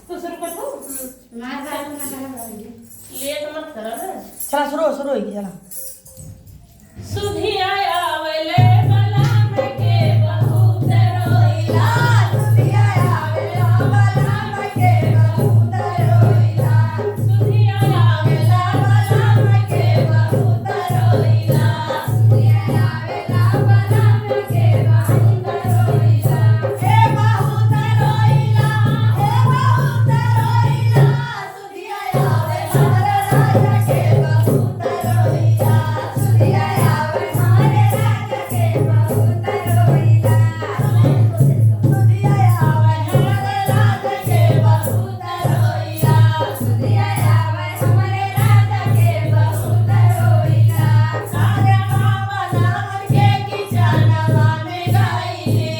तू शुरू कर तू मार बात ना करा लेट मत करो ना। चला शुरू होगी चला। सुधिया आवेले बलाम के बहुत रोइला सुधिया आवेला बलाम के बहुत रोइला सुधिया आवेला बलाम के बहुत रोइला सुधिया आवेला बलाम के बहुत रोइला हे बहुत रोइला सुधिया आवेला राजा के बहुत रोइला सुधिया आवे हमारे राजा के बहुत रोइला सुधिया आवे हमारे राजा के बहुत रोइला सुधिया आवे हमारे राजा के बहुत रोइला सारे बनावन के किचनवा में गईली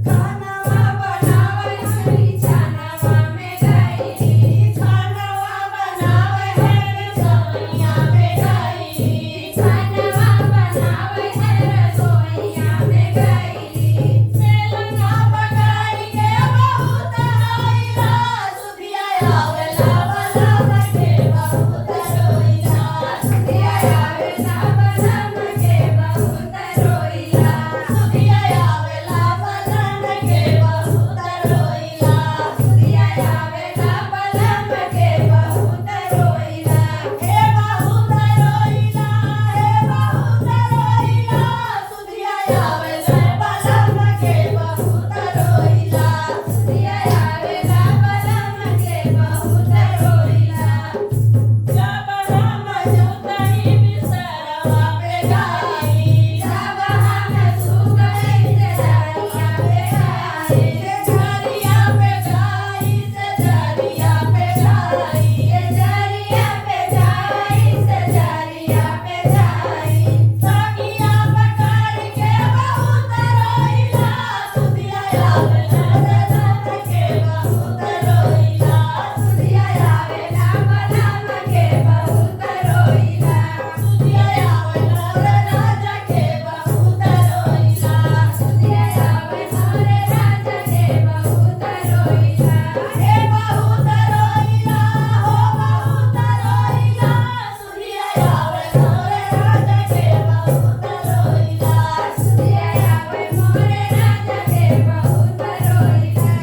खानवा बनावे हरी छानवा में गईली खानवा बनावे हरी सोनिया में गईली खानवा बनावे हरी सोनिया में गईली सेलना पकाई के बहुत रोइला सुधिया आवेला बलाम के बहुत रोइला सुधिया आवेला बलाम के बहुत रोइला सुधिया आवेला बलाम के बहुत रोइला सुधिया आवेला बलाम के बहुत रोइला हे बहुत रोइला सुधिया आवेला बलाम के बहुत रोइला सुधिया आवेला बलाम के बहुत रोइला जब हम सुतई बिस्तरवा पे गई जब हम सुतई बिस्तरवा पे गई झरिया पे गई से झरिया पे गई झरिया पे गई से झरिया पे गई सखिया पकड़ के बहुत रोइला सुधिया आवेला बलाम के बहुत रोइला सुधिया आवेला बलाम के बहुत रोइला सुधिया आवेला राजा के बहुत रोइला सुधिया आवे हमारे राजा के बहुत रोइला हे बहुत रोइला हो बहुत रोइला सुधिया आवे हमारे राजा के बहुत रोइला सुधिया आवे हमारे राजा के बहुत रोइला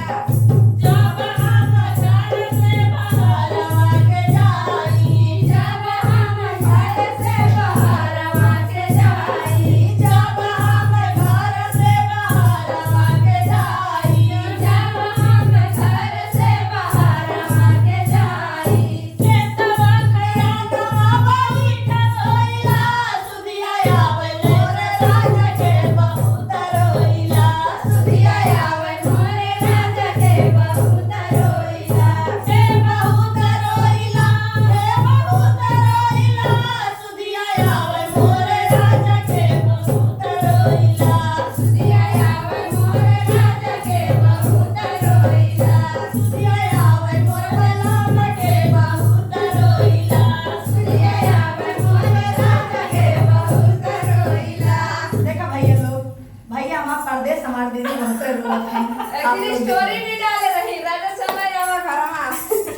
जब हम घर से बाहरवा के जाई जब हम घर से बाहरवा के जाई जब हम घर से बाहरवा के जाई जब हम घर से बाहरवा के जाई केतवा खयानवा बैठा रोइला सुधिया आवे मोरे राजा के बहुत रोइला सुधिया आवे मोरे राजा के बहुत रोइला हे बहुत रोइला सुधिया आवे मोरे राजा के बहुत रोइला सुधिया आवे मोरे राजा के बहुत रोइला सुधिया आवे मोरे बलाम के बहुत रोइला सुधिया आवे मोरे राजा के बहुत रोइला। देखा भैया लोग, भैया हमारा परदेश हमारे दीदी बहुत रोते हैं। आप एक्चुअली लोग स्टोरी